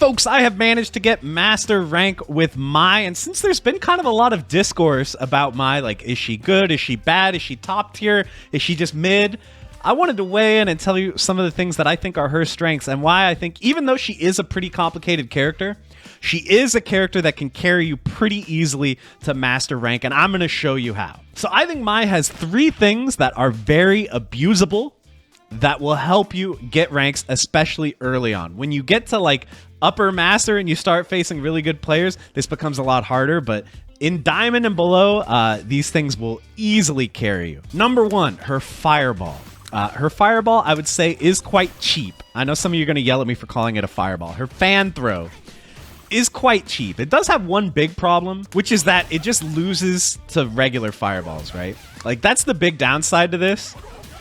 folks, I have managed to get master rank with Mai, and since there's been kind of a lot of discourse about Mai, like, is she good, is she bad, is she top tier, is she just mid, I wanted to weigh in and tell you some of the things that I think are her strengths and why I think, even though she is a pretty complicated character, she is a character that can carry you pretty easily to master rank, and I'm going to show you how. So I think Mai has 3 things that are very abusable that will help you get ranks, especially early on. When you get to like upper master and you start facing really good players, this becomes a lot harder, but in diamond and below, these things will easily carry you. Number 1, her fireball. Her fireball, I would say, is quite cheap. I know some of you are going to yell at me for calling it a fireball. Her fan throw is quite cheap. It does have one big problem, which is that it just loses to regular fireballs, right? Like, that's the big downside to this.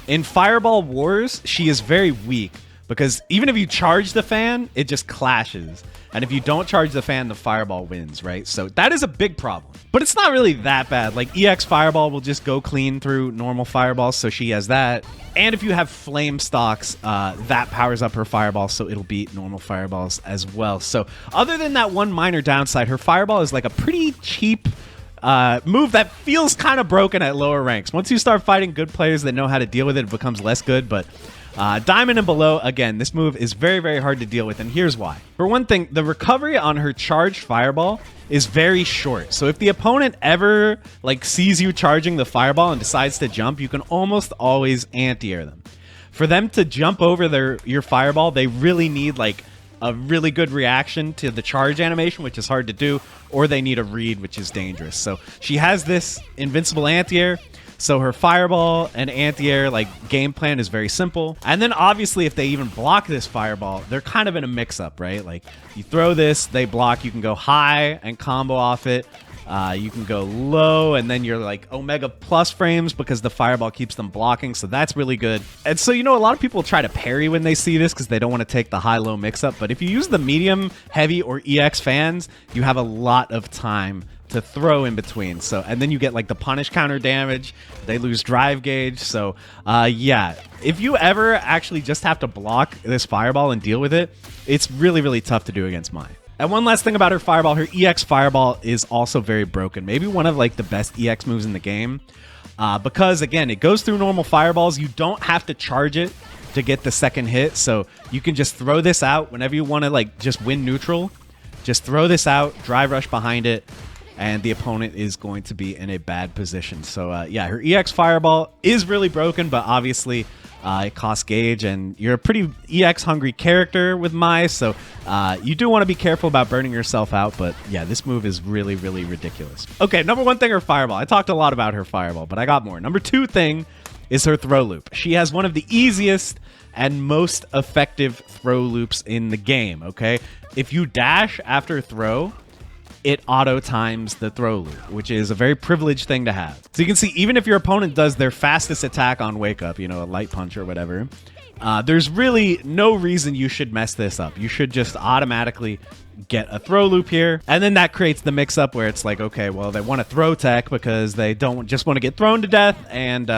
In Fireball Wars, she is very weak because even if you charge the fan, it just clashes. And if you don't charge the fan, the fireball wins, right? So that is a big problem. But it's not really that bad. Like, EX Fireball will just go clean through normal fireballs, so she has that. And if you have flame stocks, that powers up her fireball, so it'll beat normal fireballs as well. So other than that one minor downside, her fireball is like a pretty cheap move that feels kind of broken at lower ranks. Once you start fighting good players that know how to deal with it, it becomes less good. But diamond and below, again, this move is very, very hard to deal with, and here's why. For one thing, the recovery on her charged fireball is very short. So if the opponent ever like sees you charging the fireball and decides to jump, you can almost always anti-air them. For them to jump over your fireball, they really need like a really good reaction to the charge animation, which is hard to do, or they need a read, which is dangerous. So she has this invincible anti-air, so her fireball and anti-air like game plan is very simple. And then obviously if they even block this fireball, they're kind of in a mix-up, right? Like, you throw this, they block, you can go high and combo off it. You can go low, and then you're like Omega plus frames because the fireball keeps them blocking, so that's really good. And so, you know, a lot of people try to parry when they see this because they don't want to take the high-low mix-up, but if you use the medium, heavy, or EX fans, you have a lot of time to throw in between. So, and then you get like the punish counter damage, they lose drive gauge. So yeah, if you ever actually just have to block this fireball and deal with it, it's really, really tough to do against Mai. And one last thing about her fireball, her EX fireball is also very broken. Maybe one of like the best EX moves in the game. Because again, it goes through normal fireballs. You don't have to charge it to get the second hit. So you can just throw this out whenever you want to like just win neutral. Just throw this out, drive rush behind it, and the opponent is going to be in a bad position. So yeah, her EX fireball is really broken, but obviously it costs gauge, and you're a pretty EX hungry character with Mai, so you do want to be careful about burning yourself out. But yeah, this move is really, really ridiculous. Okay, number 1 thing, her fireball. I talked a lot about her fireball, but I got more. Number 2 thing is her throw loop. She has one of the easiest and most effective throw loops in the game, okay? If you dash after throw, it auto times the throw loop, which is a very privileged thing to have. So you can see, even if your opponent does their fastest attack on wake up, you know, a light punch or whatever, there's really no reason you should mess this up. You should just automatically get a throw loop here, and then that creates the mix up where it's like, okay, well, they want to throw tech because they don't just want to get thrown to death, and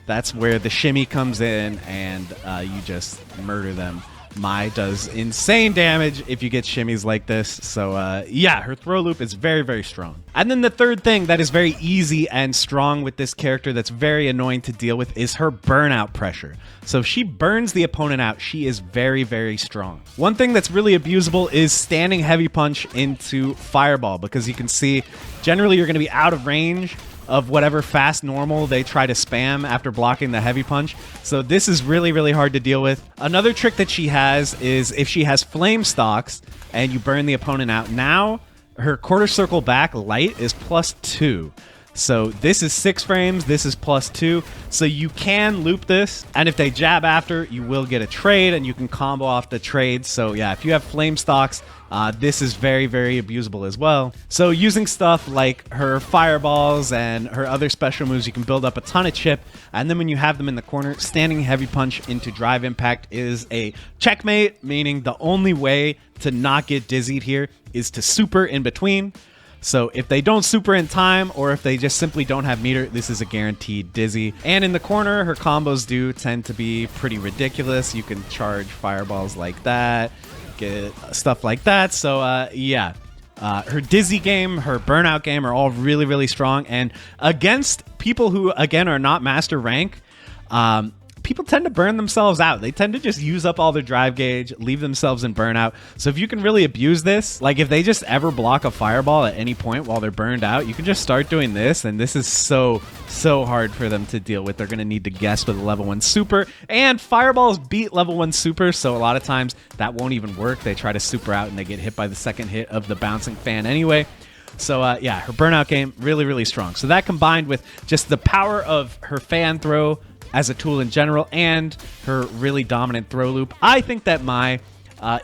that's where the shimmy comes in, and you just murder them. Mai does insane damage if you get shimmies like this. So yeah, her throw loop is very, very strong. And then the third thing that is very easy and strong with this character that's very annoying to deal with is her burnout pressure. So if she burns the opponent out, she is very, very strong. One thing that's really abusable is standing heavy punch into fireball, because you can see generally you're going to be out of range of whatever fast normal they try to spam after blocking the heavy punch. So this is really, really hard to deal with. Another trick that she has is if she has flame stocks and you burn the opponent out, now her quarter circle back light is +2. So this is 6 frames, this is +2. So you can loop this, and if they jab after, you will get a trade, and you can combo off the trade. So yeah, if you have flame stocks, this is very, very abusable as well. So using stuff like her fireballs and her other special moves, you can build up a ton of chip, and then when you have them in the corner, standing heavy punch into drive impact is a checkmate, meaning the only way to not get dizzied here is to super in between. So if they don't super in time, or if they just simply don't have meter, this is a guaranteed dizzy. And in the corner, her combos do tend to be pretty ridiculous. You can charge fireballs like that. get stuff like that. So yeah. Her dizzy game, her burnout game are all really, really strong. And against people who, again, are not master rank, people tend to burn themselves out. They tend to just use up all their drive gauge, leave themselves in burnout. So if you can really abuse this, like if they just ever block a fireball at any point while they're burned out, you can just start doing this. And this is so hard for them to deal with. They're going to need to guess with a level 1 super. And fireballs beat level 1 super, so a lot of times that won't even work. They try to super out and they get hit by the second hit of the bouncing fan anyway. So yeah, her burnout game, really, really strong. So that combined with just the power of her fan throw as a tool in general and her really dominant throw loop, I think that Mai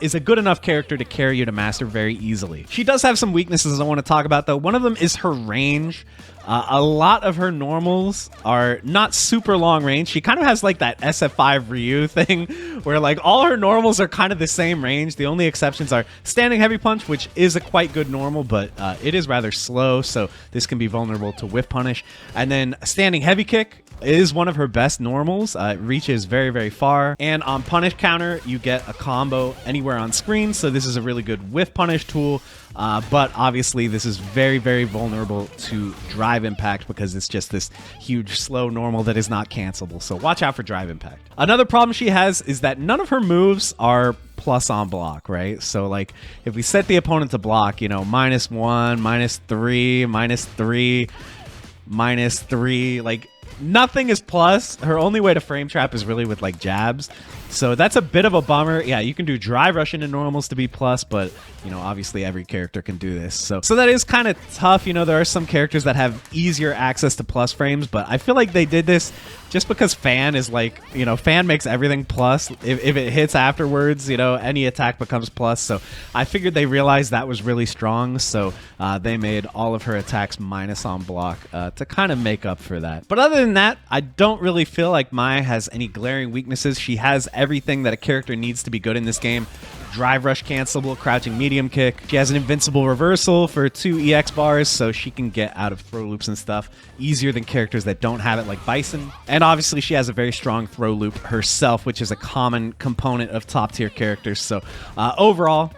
is a good enough character to carry you to master very easily. She does have some weaknesses I want to talk about, though. One of them is her range. A lot of her normals are not super long range. She kind of has like that SF5 Ryu thing where like all her normals are kind of the same range. The only exceptions are standing heavy punch, which is a quite good normal, but it is rather slow, so this can be vulnerable to whiff punish. And then standing heavy kick is one of her best normals. It reaches very, very far. And on punish counter, you get a combo anywhere on screen, so this is a really good whiff punish tool. But obviously, this is very, very vulnerable to drive impact because it's just this huge, slow normal that is not cancelable. So watch out for drive impact. Another problem she has is that none of her moves are plus on block, right? So like if we set the opponent to block, you know, -1, -3, -3, -3, like nothing is plus. Her only way to frame trap is really with like jabs. So that's a bit of a bummer. Yeah, you can do drive rush into normals to be plus, but you know, obviously every character can do this. So that is kind of tough. You know, there are some characters that have easier access to plus frames, but I feel like they did this just because fan is like, you know, fan makes everything plus. If it hits afterwards, you know, any attack becomes plus. So I figured they realized that was really strong. So they made all of her attacks minus on block to kind of make up for that. But other than that, I don't really feel like Mai has any glaring weaknesses. She has everything that a character needs to be good in this game. Drive rush cancelable, crouching medium kick. She has an invincible reversal for 2 EX bars, so she can get out of throw loops and stuff easier than characters that don't have it, like Bison. And obviously, she has a very strong throw loop herself, which is a common component of top tier characters. So overall,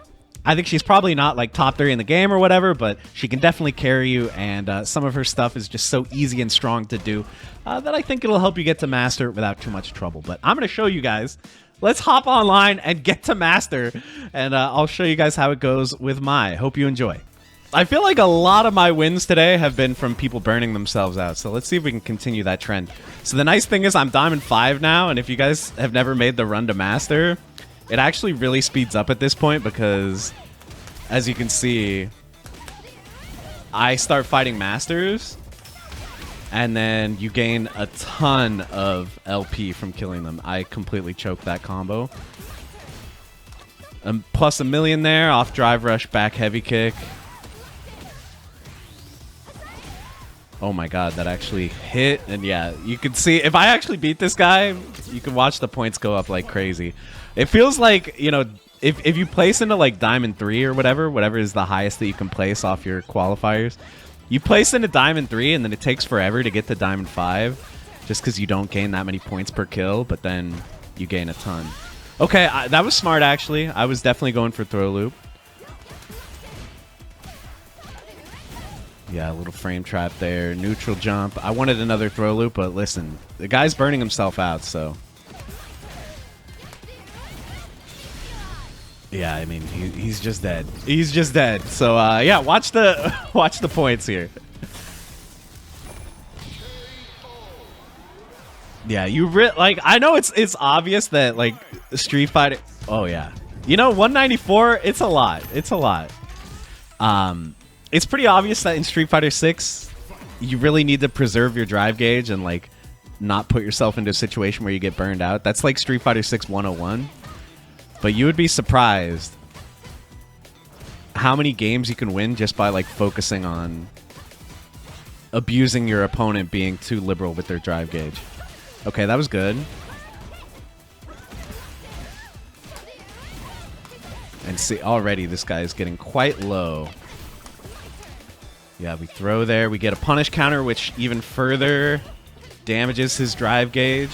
I think she's probably not like top 3 in the game or whatever, but she can definitely carry you, and some of her stuff is just so easy and strong to do that I think it'll help you get to master without too much trouble. But I'm going to show you guys. Let's hop online and get to master, and I'll show you guys how it goes with Mai. Hope you enjoy. I feel like a lot of my wins today have been from people burning themselves out, so let's see if we can continue that trend. So the nice thing is I'm Diamond 5 now, and if you guys have never made the run to master, it actually really speeds up at this point because, as you can see, I start fighting masters, and then you gain a ton of LP from killing them. I completely choked that combo. Plus a million there, off drive rush, back heavy kick. Oh my god, that actually hit. And yeah, you can see, if I actually beat this guy, you can watch the points go up like crazy. It feels like, you know, if you place into like Diamond 3 or whatever is the highest that you can place off your qualifiers, you place into Diamond 3 and then it takes forever to get to Diamond 5 just because you don't gain that many points per kill, but then you gain a ton. Okay, that was smart actually. I was definitely going for throw loop. Yeah, a little frame trap there. Neutral jump. I wanted another throw loop, but listen, the guy's burning himself out, so... Yeah, I mean, he's just dead. He's just dead. So, yeah, watch the watch the points here. Yeah, like, I know it's obvious that, like, Street Fighter... Oh, yeah. You know, 194, it's a lot. It's a lot. It's pretty obvious that in Street Fighter 6, you really need to preserve your drive gauge and, like, not put yourself into a situation where you get burned out. That's like Street Fighter 6 101. But you would be surprised how many games you can win just by, like, focusing on abusing your opponent being too liberal with their drive gauge. Okay, that was good. And see, already this guy is getting quite low. Yeah, we throw there. We get a punish counter, which even further damages his drive gauge.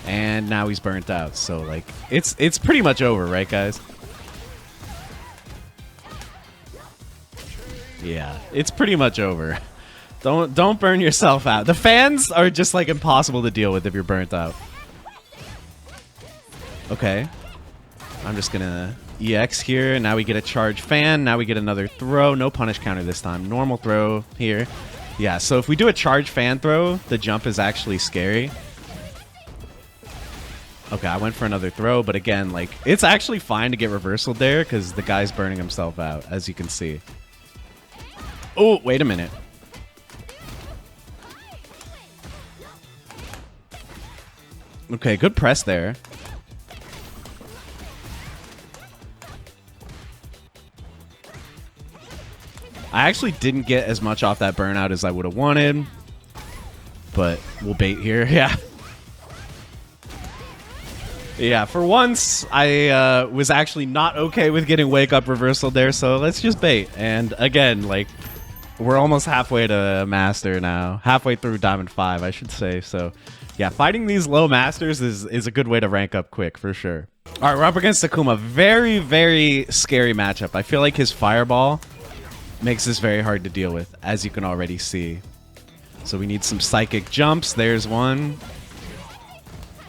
And now he's burnt out. So, like, it's pretty much over, right, guys? Yeah, it's pretty much over. Don't burn yourself out. The fans are just like impossible to deal with if you're burnt out. Okay. I'm just gonna EX here. Now we get a charge fan. Now we get another throw. No punish counter this time. Normal throw here. Yeah, so if we do a charge fan throw, the jump is actually scary. Okay, I went for another throw, but again, like, it's actually fine to get reversal there because the guy's burning himself out, as you can see. Oh, wait a minute. Okay, good press there. I actually didn't get as much off that burnout as I would have wanted, but we'll bait here. Yeah. Yeah, for once, I was actually not okay with getting wake up reversal there, so let's just bait. And again, like, we're almost halfway to master now. Halfway through Diamond 5, I should say. So, yeah, fighting these low masters is a good way to rank up quick, for sure. All right, we're up against Akuma. Very, very scary matchup. I feel like his fireball makes this very hard to deal with, as you can already see. So we need some psychic jumps. There's one.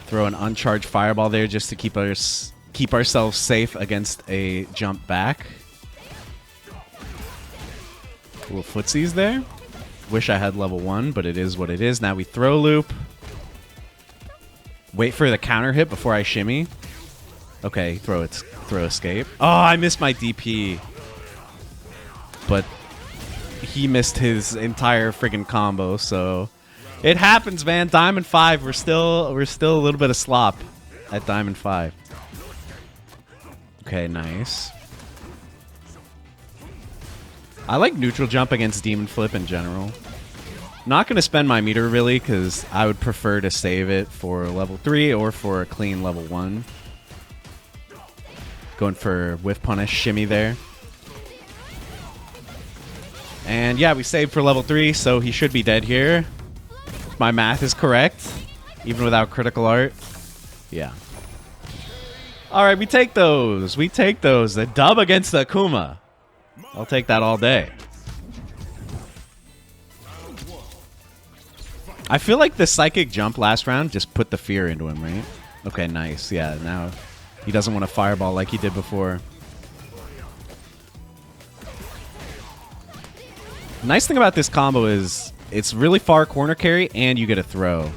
Throw an uncharged fireball there just to keep ourselves safe against a jump back. Little footsies there. Wish I had level 1, but it is what it is. Now we throw loop. Wait for the counter hit before I shimmy. Okay, throw escape. Oh, I missed my DP. But he missed his entire friggin' combo, so it happens, man. Diamond 5, we're still a little bit of slop at Diamond 5. Okay, nice. I like neutral jump against Demon Flip in general. Not going to spend my meter really, because I would prefer to save it for level 3 or for a clean level 1. Going for whiff punish shimmy there. And yeah, we saved for level 3, so he should be dead here. My math is correct, even without critical art. Yeah. All right, we take those. We take those. The dub against the Akuma. I'll take that all day. I feel like the psychic jump last round just put the fear into him, right? Okay, nice. Yeah, now he doesn't want to fireball like he did before. Nice thing about this combo is it's really far corner carry and you get a throw.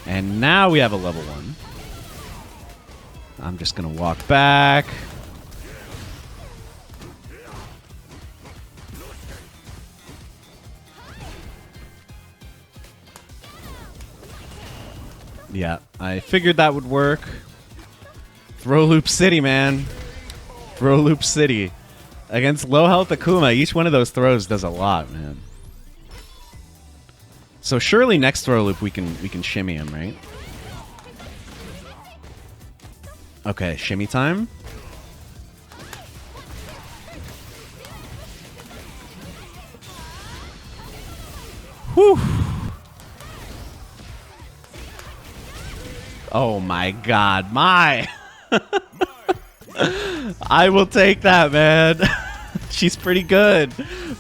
And now we have a level 1. I'm just going to walk back. Yeah, I figured that would work. Throw Loop City, man. Throw Loop City. Against low health Akuma, each one of those throws does a lot, man. So surely next throw loop we can shimmy him, right? Okay, shimmy time. Whew. Oh my god, my I will take that, man. She's pretty good.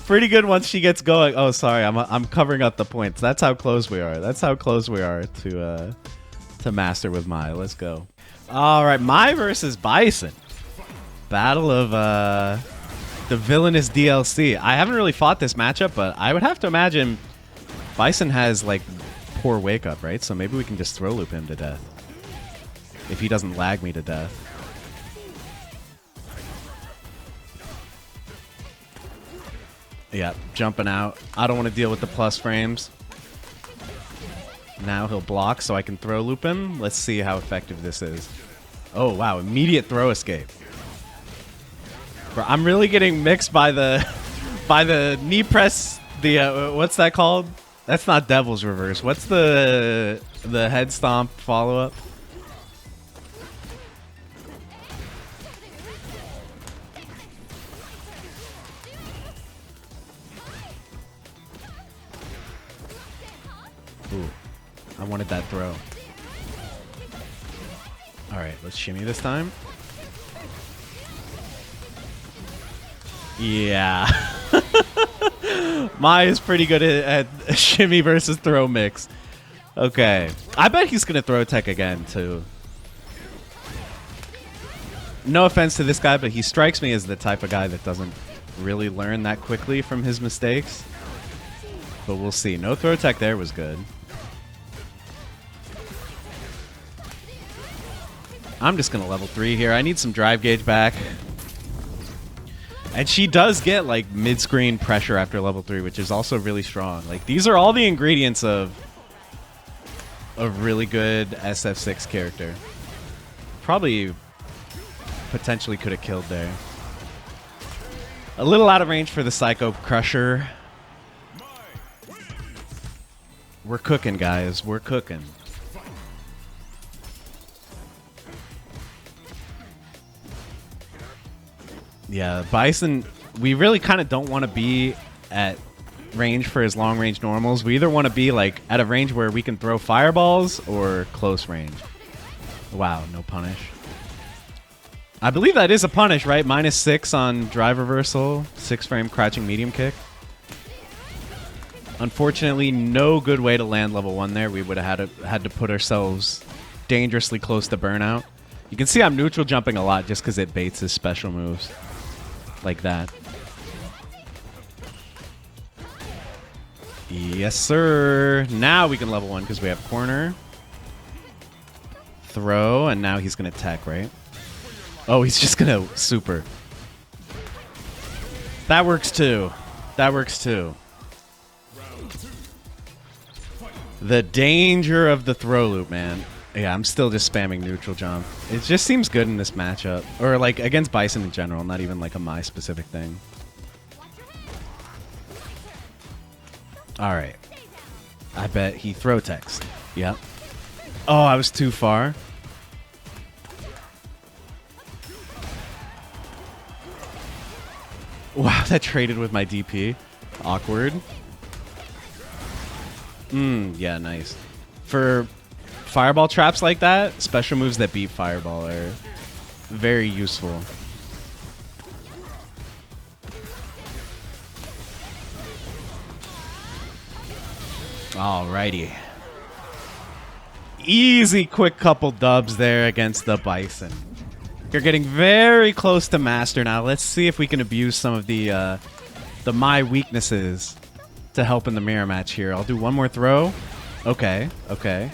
Pretty good once she gets going. Oh, sorry. I'm covering up the points. That's how close we are. That's how close we are to master with Mai. Let's go. All right, Mai versus Bison. Battle of the villainous DLC. I haven't really fought this matchup, but I would have to imagine Bison has like poor wake up, right? So maybe we can just throw loop him to death if he doesn't lag me to death. Yeah, jumping out. I don't want to deal with the plus frames. Now he'll block so I can throw loop him. Let's see how effective this is. Oh, wow. Immediate throw escape. Bro, I'm really getting mixed by the knee press. The what's that called? That's not Devil's Reverse. What's the head stomp follow-up? Ooh, I wanted that throw. All right, let's shimmy this time. Yeah. Mai is pretty good at shimmy versus throw mix. Okay. I bet he's going to throw tech again, too. No offense to this guy, but he strikes me as the type of guy that doesn't really learn that quickly from his mistakes. But we'll see. No throw tech there was good. I'm just going to level 3 here. I need some drive gauge back. And she does get, like, mid-screen pressure after level 3, which is also really strong. Like, these are all the ingredients of a really good SF6 character. Probably potentially could have killed there. A little out of range for the Psycho Crusher. We're cooking, guys. We're cooking. Yeah, Bison, we really kind of don't want to be at range for his long range normals. We either want to be like at a range where we can throw fireballs or close range. Wow, no punish. I believe that is a punish, right? -6 on drive reversal, 6 frame crouching medium kick. Unfortunately, no good way to land level 1 there. We would have had to put ourselves dangerously close to burnout. You can see I'm neutral jumping a lot just because it baits his special moves. Like that. Yes, sir. Now we can level 1 because we have corner. Throw, and now he's going to tech, right? Oh, he's just going to super. That works too. That works too. The danger of the throw loop, man. Yeah, I'm still just spamming neutral jump. It just seems good in this matchup. Or like against Bison in general, not even like a Mai specific thing. Alright. I bet he throw techs. Yep. Oh, I was too far. Wow, that traded with my DP. Awkward. Yeah, nice. For fireball traps like that, special moves that beat fireball are very useful. Alrighty. Easy quick couple dubs there against the Bison. You're getting very close to master now. Let's see if we can abuse some of the Mai weaknesses to help in the mirror match here. I'll do one more throw. Okay, okay.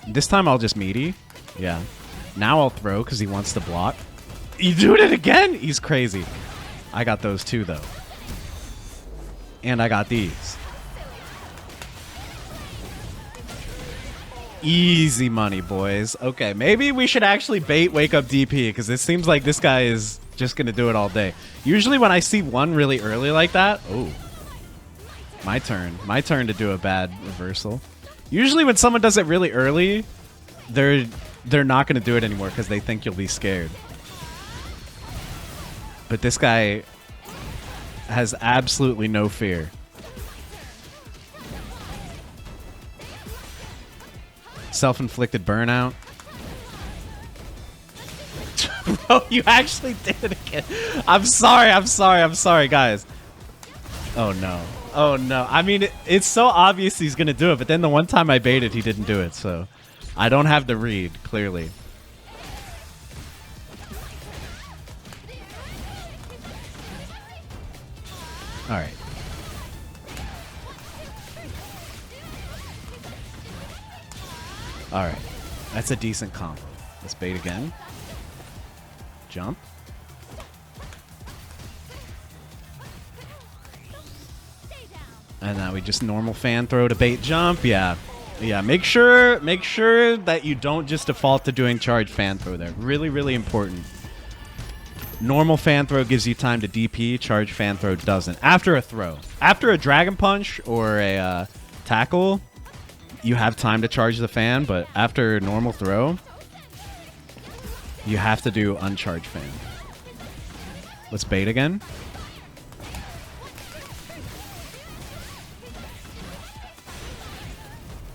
This time I'll just meaty. Yeah. Now I'll throw because he wants to block. You doing it again? He's crazy. I got those too, though. And I got these. Easy money, boys. Okay, maybe we should actually bait Wake Up DP because it seems like this guy is just going to do it all day. Usually when I see one really early like that... Oh. My turn. My turn to do a bad reversal. Usually when someone does it really early, they're not going to do it anymore because they think you'll be scared. But this guy has absolutely no fear. Self-inflicted burnout. Bro, you actually did it again. I'm sorry, guys. Oh, no. Oh, no. I mean, it's so obvious he's going to do it, but then the one time I baited, he didn't do it, so I don't have the read, clearly. All right. All right. That's a decent combo. Let's bait again. Jump. And now we just normal fan throw to bait jump. Yeah. Yeah, make sure that you don't just default to doing charge fan throw there. Really, really important. Normal fan throw gives you time to DP. Charge fan throw doesn't. After a throw. After a dragon punch or a tackle, you have time to charge the fan, but after normal throw, you have to do uncharged fan. Let's bait again.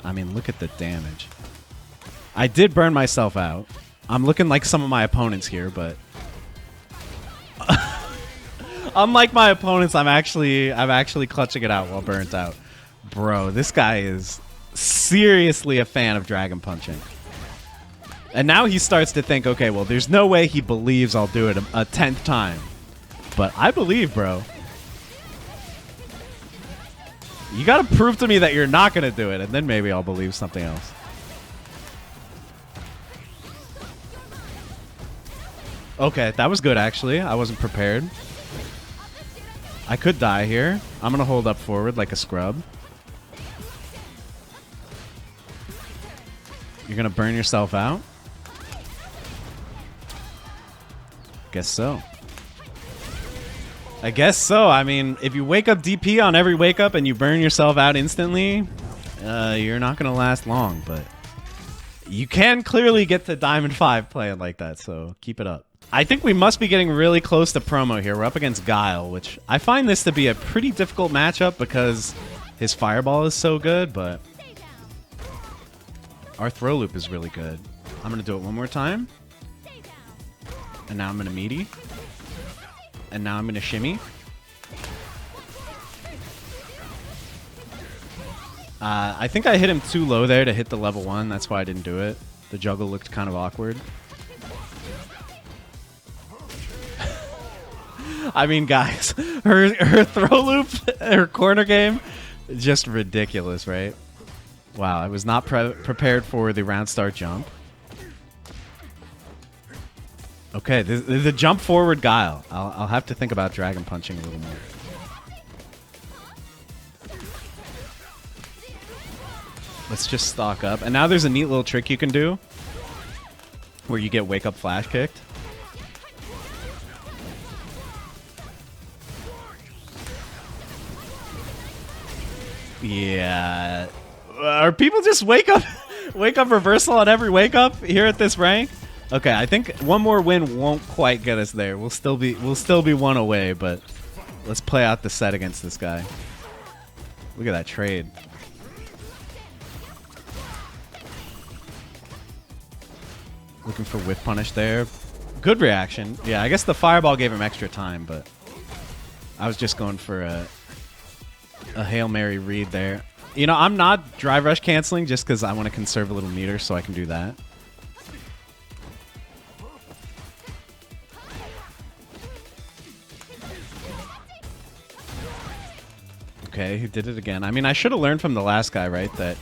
I mean, look at the damage. I did burn myself out. I'm looking like some of my opponents here, but unlike my opponents, I'm actually clutching it out while burnt out. Bro, this guy is seriously a fan of dragon punching. And now he starts to think, okay, well, there's no way he believes I'll do it a 10th time. But I believe, bro. You gotta prove to me that you're not gonna do it, and then maybe I'll believe something else. Okay, that was good, actually. I wasn't prepared. I could die here. I'm gonna hold up forward like a scrub. You're gonna burn yourself out? Guess so. I guess so. I mean, if you wake up DP on every wake up and you burn yourself out instantly, you're not gonna last long, but you can clearly get to Diamond 5 playing like that, so keep it up. I think we must be getting really close to promo here. We're up against Guile, which I find this to be a pretty difficult matchup because his fireball is so good, but our throw loop is really good. I'm going to do it one more time. And now I'm going to meaty. And now I'm going to shimmy. I think I hit him too low there to hit the level 1. That's why I didn't do it. The juggle looked kind of awkward. I mean, guys, her throw loop, her corner game, just ridiculous, right? Wow, I was not prepared for the round start jump. Okay, the jump forward Guile. I'll have to think about dragon punching a little more. Let's just stock up. And now there's a neat little trick you can do where you get wake up flash kicked. Yeah. Are people just wake up reversal on every wake up here at this rank? Okay, I think one more win won't quite get us there. We'll still be one away, but let's play out the set against this guy. Look at that trade. Looking for whiff punish there. Good reaction. Yeah, I guess the fireball gave him extra time, but I was just going for a Hail Mary read there. You know, I'm not drive rush canceling just because I want to conserve a little meter, so I can do that. Okay, he did it again. I mean, I should have learned from the last guy, right? That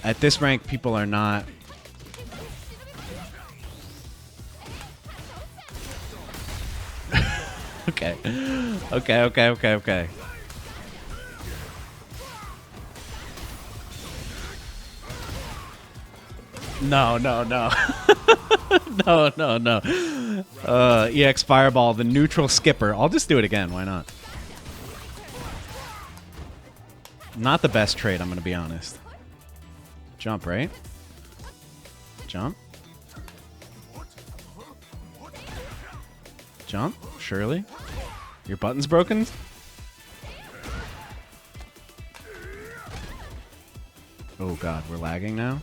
at this rank, people are not... Okay. Okay. No. No. EX Fireball, the neutral skipper. I'll just do it again. Why not? Not the best trade, I'm going to be honest. Jump, right? Jump. Jump, surely. Your button's broken? Oh god, we're lagging now?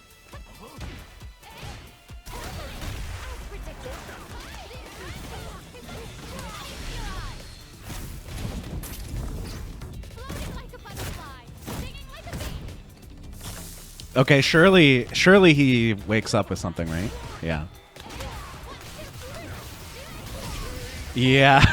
Okay, surely he wakes up with something, right? Yeah. Yeah.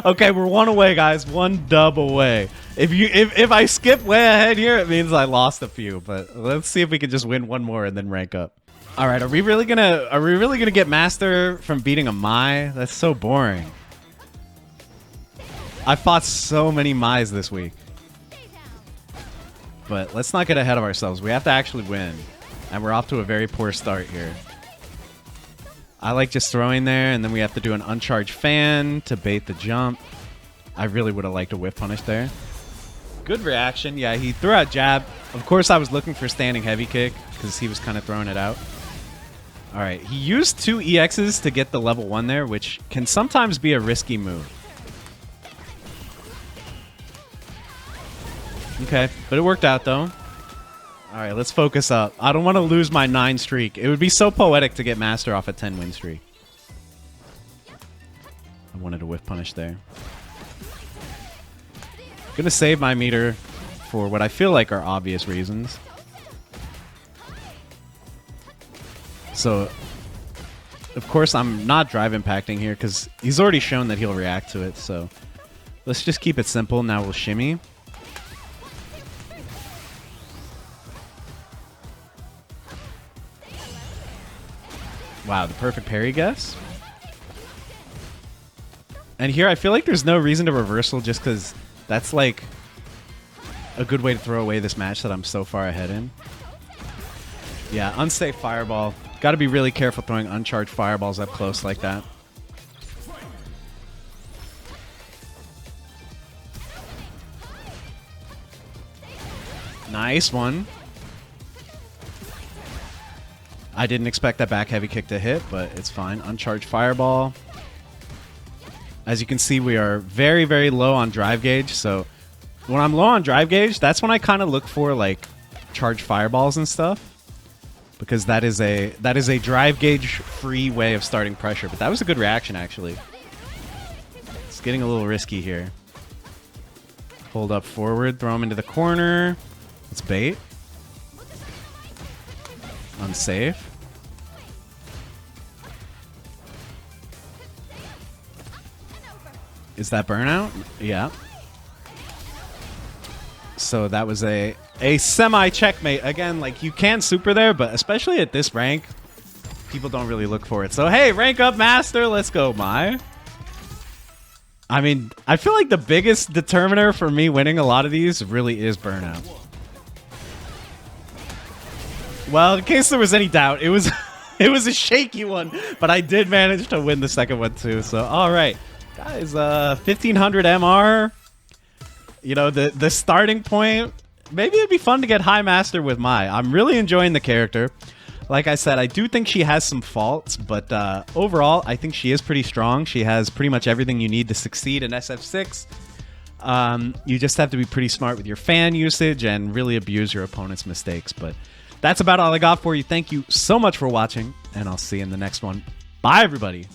Okay, we're one away, guys. One dub away. If I skip way ahead here, it means I lost a few. But let's see if we can just win one more and then rank up. All right, are we really gonna get master from beating a Mai? That's so boring. I fought so many Mais this week. But let's not get ahead of ourselves. We have to actually win. And we're off to a very poor start here. I like just throwing there, and then we have to do an uncharged fan to bait the jump. I really would have liked a whiff punish there. Good reaction. Yeah, he threw out jab. Of course, I was looking for standing heavy kick because he was kind of throwing it out. All right, he used 2 EXs to get the level 1 there, which can sometimes be a risky move. Okay, but it worked out, though. All right, let's focus up. I don't want to lose my 9 streak. It would be so poetic to get Master off a 10-win streak. I wanted to whiff punish there. Gonna save my meter for what I feel like are obvious reasons. So, of course, I'm not drive impacting here because he's already shown that he'll react to it. So, let's just keep it simple. Now we'll shimmy. Wow, the perfect parry guess. And here I feel like there's no reason to reversal just because that's like a good way to throw away this match that I'm so far ahead in. Yeah, unsafe fireball. Got to be really careful throwing uncharged fireballs up close like that. Nice one. I didn't expect that back heavy kick to hit, but it's fine. Uncharged fireball. As you can see, we are very, very low on drive gauge. So when I'm low on drive gauge, that's when I kind of look for like charged fireballs and stuff, because that is a drive gauge free way of starting pressure. But that was a good reaction actually. It's getting a little risky here. Hold up forward, throw him into the corner. Let's bait. Unsafe. Is that burnout? Yeah. So that was a semi checkmate. Again, like you can super there, but especially at this rank, people don't really look for it. So hey, rank up Master. Let's go, Mai. I mean, I feel like the biggest determiner for me winning a lot of these really is burnout. Well, in case there was any doubt, it was it was a shaky one, but I did manage to win the second one too. So all right, guys, 1500 MR. You know, the starting point. Maybe it'd be fun to get High Master with Mai. I'm really enjoying the character. Like I said, I do think she has some faults, but overall, I think she is pretty strong. She has pretty much everything you need to succeed in SF6. You just have to be pretty smart with your fan usage and really abuse your opponent's mistakes. But that's about all I got for you. Thank you so much for watching, and I'll see you in the next one. Bye, everybody.